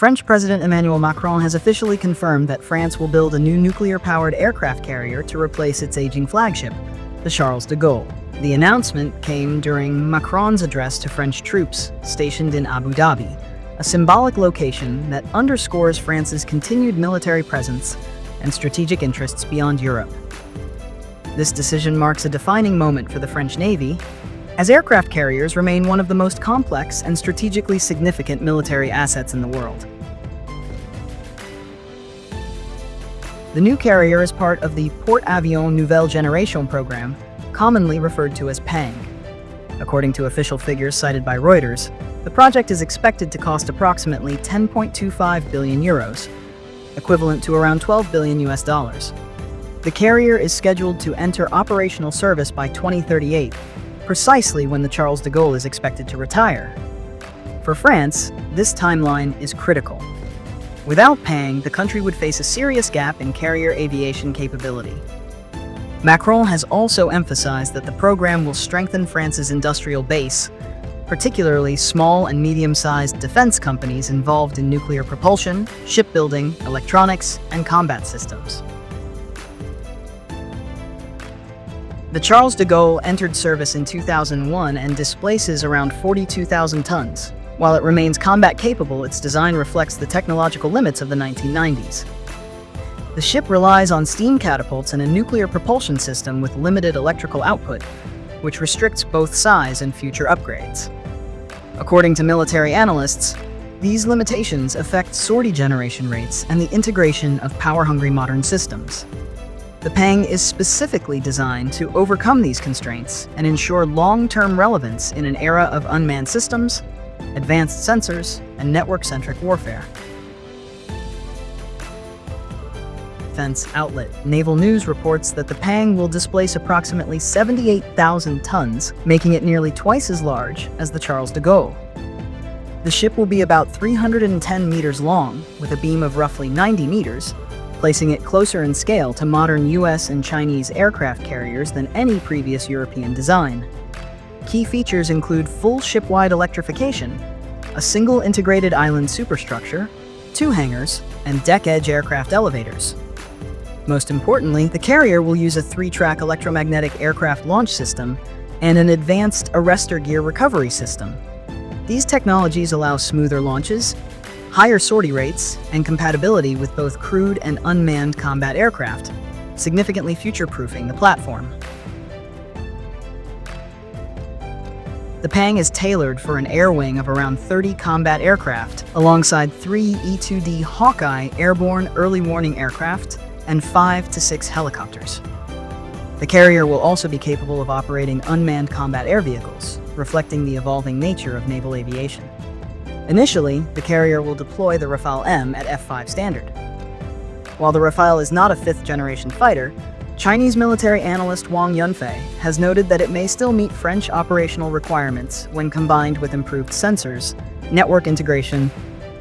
French President Emmanuel Macron has officially confirmed that France will build a new nuclear-powered aircraft carrier to replace its aging flagship, the Charles de Gaulle. The announcement came during Macron's address to French troops stationed in Abu Dhabi, a symbolic location that underscores France's continued military presence and strategic interests beyond Europe. This decision marks a defining moment for the French Navy, as aircraft carriers remain one of the most complex and strategically significant military assets in the world. The new carrier is part of the Porte-Avions Nouvelle Génération program, commonly referred to as PANG. According to official figures cited by Reuters, the project is expected to cost approximately 10.25 billion euros, equivalent to around $12 billion US. The carrier is scheduled to enter operational service by 2038, precisely when the Charles de Gaulle is expected to retire. For France, this timeline is critical. Without PANG, the country would face a serious gap in carrier aviation capability. Macron has also emphasized that the program will strengthen France's industrial base, particularly small and medium-sized defense companies involved in nuclear propulsion, shipbuilding, electronics, and combat systems. The Charles de Gaulle entered service in 2001 and displaces around 42,000 tons. While it remains combat capable, its design reflects the technological limits of the 1990s. The ship relies on steam catapults and a nuclear propulsion system with limited electrical output, which restricts both size and future upgrades. According to military analysts, these limitations affect sortie generation rates and the integration of power-hungry modern systems. The PANG is specifically designed to overcome these constraints and ensure long-term relevance in an era of unmanned systems, advanced sensors, and network-centric warfare. Defense outlet Naval News reports that the PANG will displace approximately 78,000 tons, making it nearly twice as large as the Charles de Gaulle. The ship will be about 310 meters long, with a beam of roughly 90 meters, placing it closer in scale to modern US and Chinese aircraft carriers than any previous European design. Key features include full ship-wide electrification, a single integrated island superstructure, 2 hangars, and deck-edge aircraft elevators. Most importantly, the carrier will use a 3-track electromagnetic aircraft launch system and an advanced arrestor gear recovery system. These technologies allow smoother launches, higher sortie rates, and compatibility with both crewed and unmanned combat aircraft, significantly future-proofing the platform. The PANG is tailored for an air wing of around 30 combat aircraft, alongside 3 E-2D Hawkeye airborne early warning aircraft and 5 to 6 helicopters. The carrier will also be capable of operating unmanned combat air vehicles, reflecting the evolving nature of naval aviation. Initially, the carrier will deploy the Rafale M at F5 standard. While the Rafale is not a 5th-generation fighter, Chinese military analyst Wang Yunfei has noted that it may still meet French operational requirements when combined with improved sensors, network integration,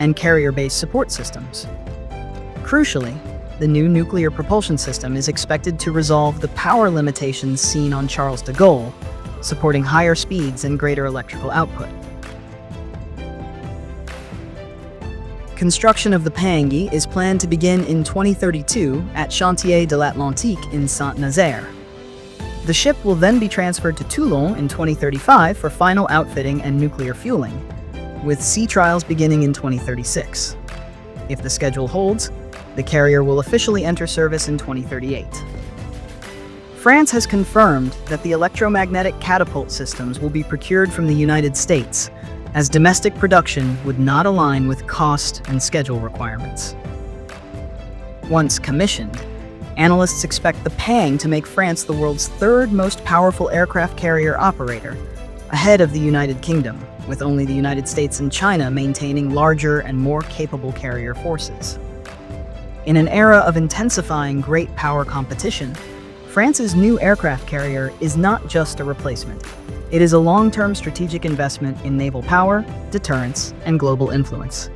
and carrier-based support systems. Crucially, the new nuclear propulsion system is expected to resolve the power limitations seen on Charles de Gaulle, supporting higher speeds and greater electrical output. Construction of the PANG is planned to begin in 2032 at Chantier de l'Atlantique in Saint-Nazaire. The ship will then be transferred to Toulon in 2035 for final outfitting and nuclear fueling, with sea trials beginning in 2036. If the schedule holds, the carrier will officially enter service in 2038. France has confirmed that the electromagnetic catapult systems will be procured from the United States, as domestic production would not align with cost and schedule requirements. Once commissioned, analysts expect the PANG to make France the world's 3rd most powerful aircraft carrier operator, ahead of the United Kingdom, with only the United States and China maintaining larger and more capable carrier forces. In an era of intensifying great power competition, France's new aircraft carrier is not just a replacement. It is a long-term strategic investment in naval power, deterrence, and global influence.